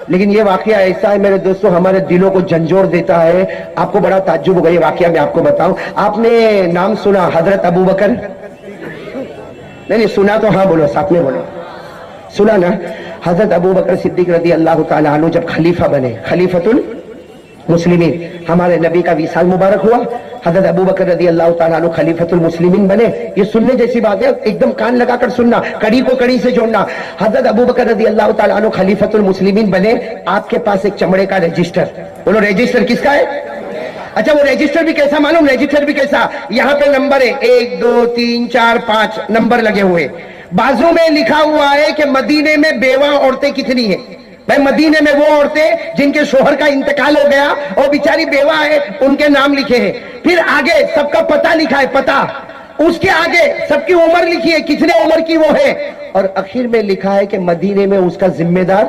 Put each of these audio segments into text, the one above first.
لیکن یہ واقعہ ایسا ہے میرے دوستوں ہمارے دلوں کو جھنجھوڑ دیتا ہے. آپ کو بڑا تعجب ہوگا یہ واقعہ میں آپ کو بتاؤں. آپ نے نام سنا حضرت ابو بکر؟ نہیں سنا تو ہاں بولو ساتھ میں بولو. سنا نا؟ حضرت ابو بکر صدیق رضی اللہ تعالیٰ عنہ جب خلیفہ بنے, خلیفۃ المسلمین, ہمارے نبی کا وصال مبارک ہوا, حضرت ابو بکر رضی اللہ تعالیٰ عنہ خلیفۃ المسلمین بنے. یہ سننے جیسی بات ہے, ایک دم کان لگا کر سننا, کڑی کو کڑی سے جوڑنا. حضرت ابو بکر رضی اللہ تعالیٰ عنہ خلیفۃ المسلمین بنے. آپ کے پاس ایک چمڑے کا رجسٹر, بولو رجسٹر کس کا ہے؟ اچھا وہ رجسٹر بھی کیسا معلوم؟ رجسٹر بھی کیسا؟ یہاں پہ نمبر ہے 1 2 3 4 5 نمبر لگے ہوئے. بازو میں لکھا ہوا ہے کہ مدینے میں بیوہ عورتیں کتنی ہیں. بھائی مدینے میں وہ عورتیں جن کے شوہر کا انتقال ہو گیا اور بیچاری بیوہ ہے, ان کے نام لکھے ہیں. پھر آگے سب کا پتہ لکھا ہے, پتہ. اس کے آگے سب کی عمر لکھی ہے, کتنے عمر کی وہ ہے. اور اخیر میں لکھا ہے کہ مدینے میں اس کا ذمہ دار.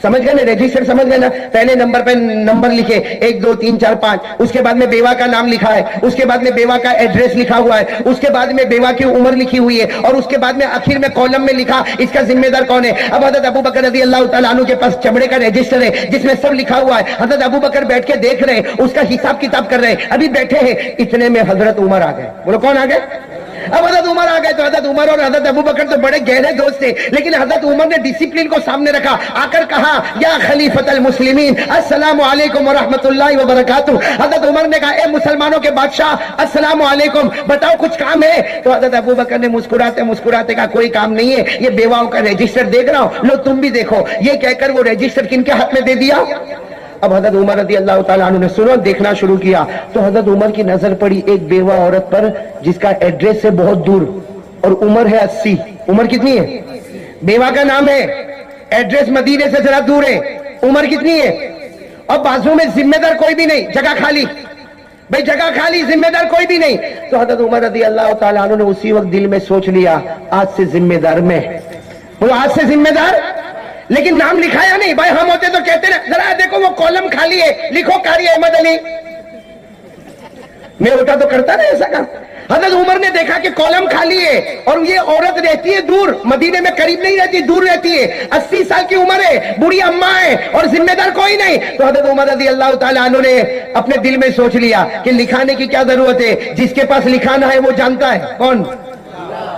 سمجھ گئے نا رجسٹر؟ سمجھ گئے نا؟ پہلے نمبر پہ نمبر لکھے 1 2 3 4 5, اس کے بعد میں بیوہ کا نام لکھا ہے, اس کے بعد میں بیوہ کا ایڈریس لکھا ہوا ہے, اس کے بعد میں بیوہ کی عمر لکھی ہوئی ہے, اور اس کے بعد میں آخر میں کالم میں لکھا اس کا ذمہ دار کون ہے. اب حضرت ابو بکر رضی اللہ تعالیٰ عنہ کے پاس چمڑے کا رجسٹر ہے جس میں سب لکھا ہوا ہے. حضرت ابو بکر بیٹھ کے دیکھ رہے ہیں, اس کا حساب کتاب کر رہے ہیں, ابھی بیٹھے ہیں. اتنے میں حضرت عمر آ گئے. بولو کون آ گئے؟ اب حضرت عمر آ گئے. تو حضرت عمر اور حضرت ابو بکر تو بڑے گہرے دوست تھے, لیکن حضرت عمر نے ڈسپلن کو سامنے رکھا, آ کر کہا یا خلیفۃ المسلمین السلام علیکم ورحمۃ اللہ وبرکاتہ. حضرت عمر نے کہا اے مسلمانوں کے بادشاہ السلام علیکم, بتاؤ کچھ کام ہے؟ تو حضرت ابو بکر نے مسکراتے مسکراتے کہا کوئی کام نہیں ہے, یہ بیواؤں کا رجسٹر دیکھ رہا ہوں, لو تم بھی دیکھو. یہ کہہ کر وہ رجسٹر کن کے ہاتھ میں دے دیا. اب حضرت عمر رضی اللہ تعالیٰ عنہ نے سنو دیکھنا شروع کیا. تو حضرت عمر کی نظر پڑی ایک بیوہ عورت پر جس کا ایڈریس ہے بہت دور اور عمر ہے 80. عمر کتنی ہے؟ بیوہ کا نام ہے, ایڈریس مدینے سے ذرا دور ہے, عمر کتنی ہے؟ اور بازو میں ذمہ دار کوئی بھی نہیں, جگہ خالی. بھائی جگہ خالی, ذمہ دار کوئی بھی نہیں. تو حضرت عمر رضی اللہ تعالیٰ عنہ نے اسی وقت دل میں سوچ لیا آج سے ذمہ دار میں. وہ آج سے ذمہ دار, لیکن نام لکھایا نہیں. بھائی ہم ہوتے تو کہتے نا ذرا دیکھو وہ کالم خالی ہے, لکھو قاری احمد علی. میں ہوتا تو کرتا نا ایسا کام. حضرت عمر نے دیکھا کہ کالم خالی ہے اور یہ عورت رہتی ہے دور, مدینے میں قریب نہیں رہتی, دور رہتی ہے, 80 سال کی عمر ہے, بوڑھی اماں ہے اور ذمہ دار کوئی نہیں. تو حضرت عمر رضی اللہ تعالیٰ عنہ نے اپنے دل میں سوچ لیا کہ لکھانے کی کیا ضرورت ہے, جس کے پاس لکھانا ہے وہ جانتا ہے. کون؟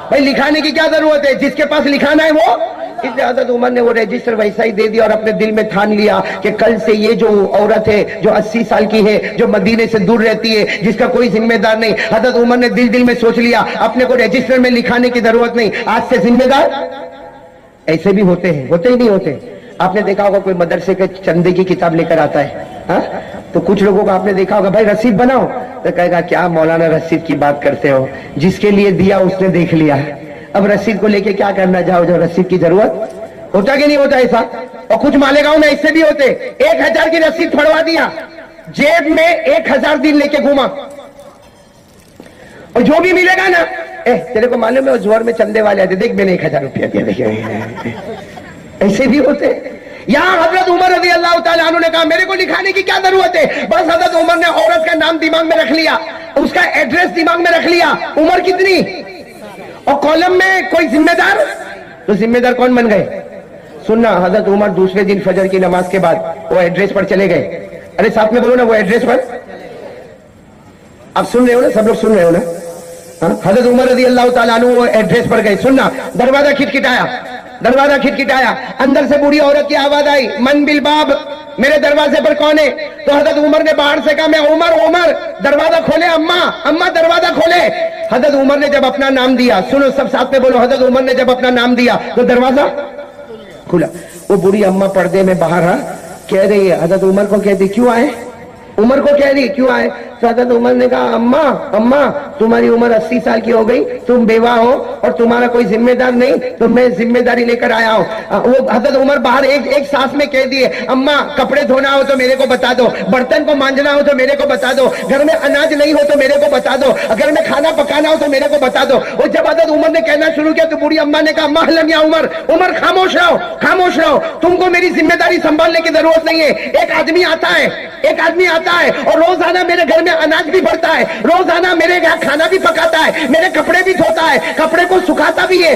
بھائی لکھانے کی کیا ضرورت ہے, جس کے پاس لکھانا ہے وہ. اس لیے حضرت عمر نے وہ رجسٹر ویسا ہی دے دیا اور اپنے دل میں ٹھان لیا کہ کل سے یہ جو عورت ہے جو 80 سال کی ہے, جو مدینے سے دور رہتی ہے, جس کا کوئی ذمہ دار نہیں, حضرت عمر نے دل میں سوچ لیا اپنے کو رجسٹر میں لکھانے کی ضرورت نہیں, آج سے ذمہ دار. ایسے بھی ہوتے ہیں, ہوتے ہی نہیں ہوتے. آپ نے دیکھا ہوگا کوئی مدرسے کے چندے کی کتاب لے کر آتا ہے, ہاں تو کچھ لوگوں کو آپ نے دیکھا ہوگا بھائی رسید بناؤ, تو کہے گا کیا مولانا رسید کی بات کرتے ہو, جس کے لیے دیا اس نے دیکھ لیا, اب رسید کو لے کے کیا کرنا جاؤ جو رسید کی ضرورت. ہوتا کہ نہیں ہوتا ایسا؟ اور کچھ مالیگاؤں میں ایسے بھی ہوتے, 1000 کی رسید پھڑوا دیا, جیب میں 1000 دن لے کے گھوما, اور جو بھی ملے گا نا تیرے کو معلوم ہے زہر میں چندے والے آتے, دیکھ میں نے 1000 روپیہ دیا, دیکھیں ایسے بھی ہوتے. یہاں حضرت عمر رضی اللہ تعالیٰ عنہ نے کہا میرے کو لکھانے کی کیا ضرورت ہے. بس حضرت عمر نے عورت کا نام دماغ میں رکھ لیا, اس کا ایڈریس دماغ میں رکھ لیا, عمر کتنی, اور کالم میں کوئی ذمہ دار. تو ذمہ دار کون بن گئے؟ سننا, حضرت عمر دوسرے دن فجر کی نماز کے بعد وہ ایڈریس پر چلے گئے. ارے ساتھ میں بولو نا, وہ ایڈریس پر. آپ سن رہے ہو نا, سب لوگ سن رہے ہو نا. حضرت عمر رضی اللہ تعالیٰ عنہ وہ ایڈریس پر گئے. سننا, دروازہ کھٹکھٹایا, دروازہ کھٹکھٹایا, اندر سے بوڑھی عورت کی آواز آئی, من بالباب, میرے دروازے پر کون ہے؟ تو حضرت عمر نے باہر سے کہا میں عمر. عمر دروازہ کھولے, اماں دروازہ کھولے. حضرت عمر نے جب اپنا نام دیا, سنو سب ساتھ میں بولو, حضرت عمر نے جب اپنا نام دیا تو دروازہ کھلا. وہ بوڑھی اماں پردے میں باہر کہہ رہی ہے, حضرت عمر کو کہتی کیوں آئے, عمر کو کہہ رہی کیوں آئے. تو حضرت عمر نے کہا اماں تمہاری عمر 80 سال کی ہو گئی, تم بیوہ ہو اور تمہارا کوئی ذمہ دار نہیں, تو میں ذمہ داری لے کر آیا ہوں. وہ حضرت عمر باہر ایک سانس میں کہہ دیے, اماں کپڑے دھونا ہو تو میرے کو بتا دو, برتن کو مانجنا ہو تو میرے کو بتا دو, گھر میں اناج نہیں ہو تو میرے کو بتا دو, گھر میں کھانا پکانا ہو تو میرے کو بتا دو. اور جب حضرت عمر نے کہنا شروع کیا تو بوڑھی اماں نے کہا محلم یا عمر, عمر خاموش رہو, خاموش رہو, تم کو میری ذمہ داری سنبھالنے کی ضرورت نہیں ہے. ایک آدمی آتا ہے اور روزانہ میرے گھر میں اناج بھی بھرتا ہے, روزانہ میرے گھر کھانا بھی پکاتا ہے, میرے کپڑے بھی دھوتا ہے, کپڑے کو سکھاتا بھی ہے,